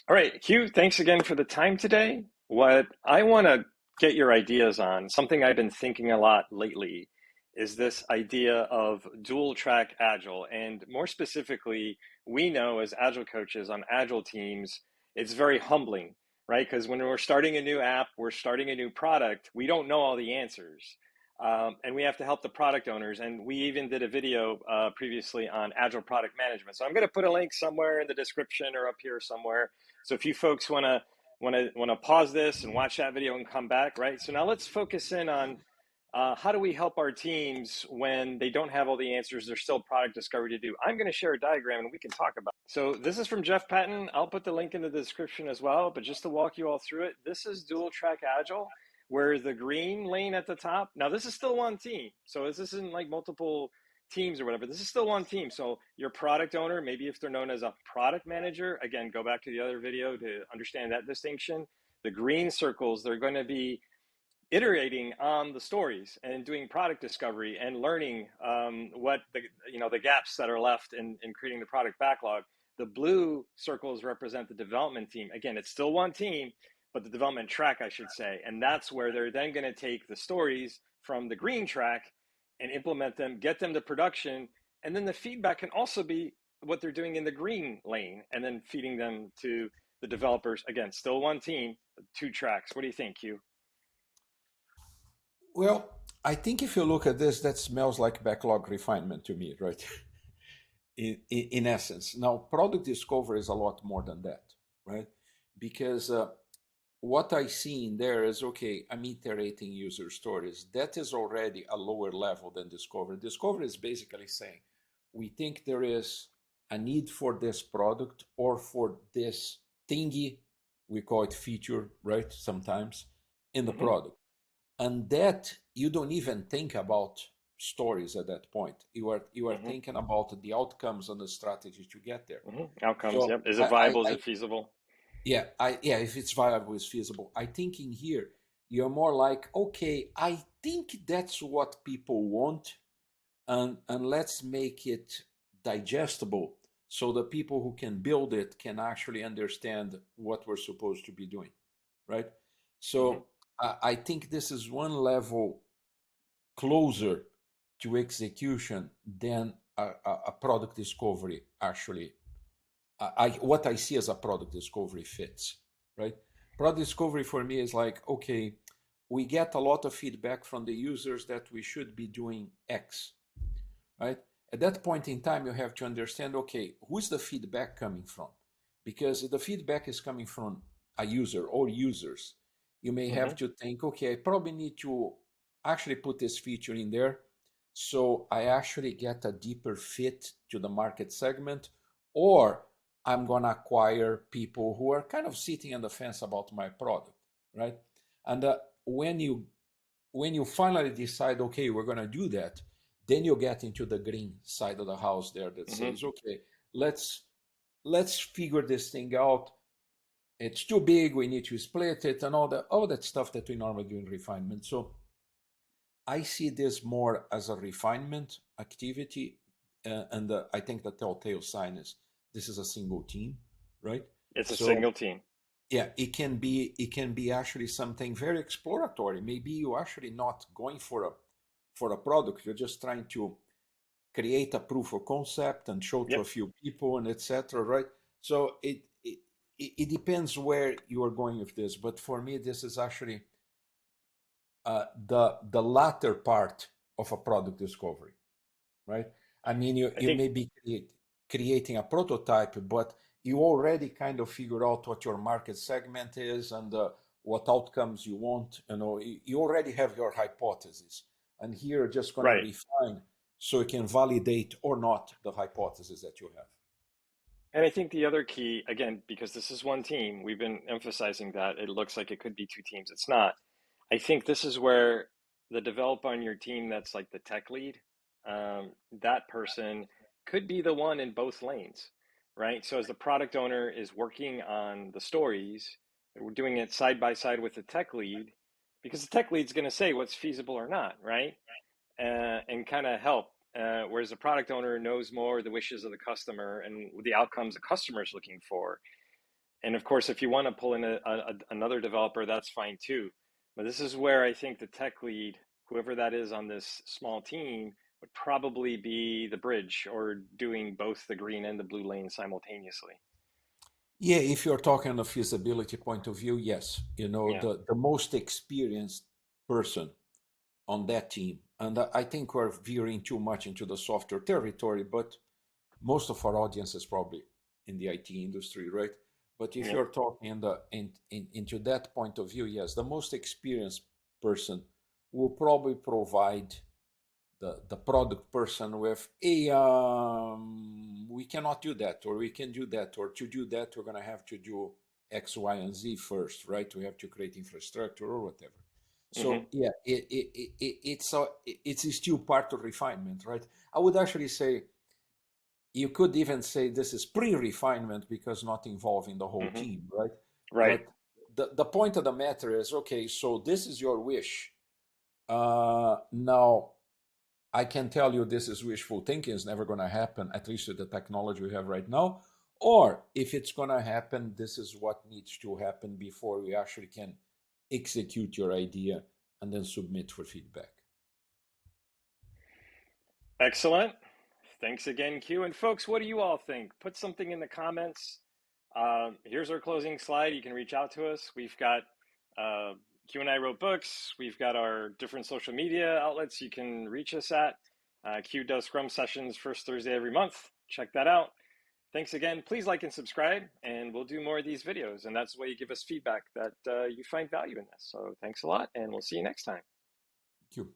All right, Hugh, thanks again for the time today. What I want to get your ideas on, something I've been thinking a lot lately, is this idea of dual track Agile. And more specifically, we know as Agile coaches on Agile teams, it's very humbling, right? Because when we're starting a new app, we're starting a new product, we don't know all the answers. And we have to help the product owners. And we even did a video previously on Agile product management. So I'm going to put a link somewhere in the description or up here somewhere, so if you folks want to pause this and watch that video and come back, right? So now let's focus in on how do we help our teams when they don't have all the answers? There's still product discovery to do. I'm going to share a diagram and we can talk about it. So this is from Jeff Patton. I'll put the link in the description as well. But just to walk you all through it, this is dual track Agile, where the green lane at the top. Now this is still one team, so this isn't like multiple teams or whatever. This is still one team. So your product owner, maybe if they're known as a product manager, again, go back to the other video to understand that distinction. The green circles, they're going to be iterating on the stories and doing product discovery and learning what the gaps that are left in creating the product backlog. The blue circles represent the development team. Again, it's still one team, but the development track, I should say. And that's where they're then going to take the stories from the green track and implement them, get them to production. And then the feedback can also be what they're doing in the green lane and then feeding them to the developers. Again, still one team, two tracks. What do you think, Hugh? Well, I think if you look at this, that smells like backlog refinement to me, right? In essence. Now, product discovery is a lot more than that, right? Because what I see in there is okay, I'm iterating user stories. That is already a lower level than discovery. Discovery is basically saying, we think there is a need for this product or for this thingy, we call it feature, right? Sometimes in the Mm-hmm. product. And that you don't even think about stories at that point. You are Mm-hmm. thinking about the outcomes and the strategy to get there. Mm-hmm. Outcomes. So Yep. Is it I, viable? Is I it feasible? yeah, if it's viable, it's feasible. I think in here you're more like, okay, I think that's what people want, and let's make it digestible so the people who can build it can actually understand what we're supposed to be doing, right? Mm-hmm. So I think this is one level closer to execution than a product discovery actually. What I see as a product discovery fits, right? Product discovery for me is like, okay, we get a lot of feedback from the users that we should be doing X, right? At that point in time, you have to understand, okay, who's the feedback coming from? Because if the feedback is coming from a user or users, you may Mm-hmm. have to think, okay, I probably need to actually put this feature in there so I actually get a deeper fit to the market segment, or I'm going to acquire people who are kind of sitting on the fence about my product, right? And when you when you finally decide, okay, we're going to do that, then you get into the green side of the house there that Mm-hmm. says, okay, let's let's figure this thing out. It's too big, we need to split it, and all that stuff that we normally do in refinement. So I see this more as a refinement activity, and I think the telltale sign is this is a single team, right? It's a So single team. yeah, it can be actually something very exploratory. Maybe you actually not going for a product. You're just trying to create a proof of concept and show to Yep. a few people and etc. Right? So it depends where you are going with this. But for me, this is actually the latter part of a product discovery, right? I mean, you I you think may be creating a prototype, but you already kind of figure out what your market segment is and what outcomes you want. You already have your hypothesis, and here you're just going to right. refine so you can validate or not the hypothesis that you have. And I think the other key, again, because this is one team, we've been emphasizing that it looks like it could be two teams. It's not. I think this is where the developer on your team that's like the tech lead, that person could be the one in both lanes, right? So as the product owner is working on the stories, we're doing it side by side with the tech lead, because the tech lead's going to say what's feasible or not, right? And kind of help. Whereas the product owner knows more the wishes of the customer and the outcomes the customer is looking for. And of course, if you want to pull in another developer, that's fine too. But this is where I think the tech lead, whoever that is on this small team, would probably be the bridge or doing both the green and the blue lane simultaneously. Yeah, if you're talking on a feasibility point of view, yes. Yeah. The most experienced person on that team, and I think we're veering too much into the software territory, but most of our audience is probably in the IT industry, right? But if Yeah. you're talking into that point of view, yes, the most experienced person will probably provide the product person with a we cannot do that, or we can do that, or to do that we're going to have to do X, Y, and Z first, right? We have to create infrastructure or whatever. Hmm. So yeah, it's still part of refinement, right? I would actually say you could even say this is pre-refinement because not involving the whole Hmm. team, right? Right. But the point of the matter is, okay, so this is your wish. Now I can tell you this is wishful thinking, it's never going to happen, at least with the technology we have right now. Or if it's going to happen, this is what needs to happen before we actually can execute your idea and then submit for feedback. Excellent. Thanks again, Q. And folks, what do you all think? Put something in the comments. Here's our closing slide. You can reach out to us. We've got Q and I wrote books. We've got our different social media outlets you can reach us at. Q does Scrum sessions first Thursday every month. Check that out. Thanks again. Please like and subscribe, and we'll do more of these videos. And that's the way you give us feedback that you find value in this. So thanks a lot, and we'll see you next time. Thank you.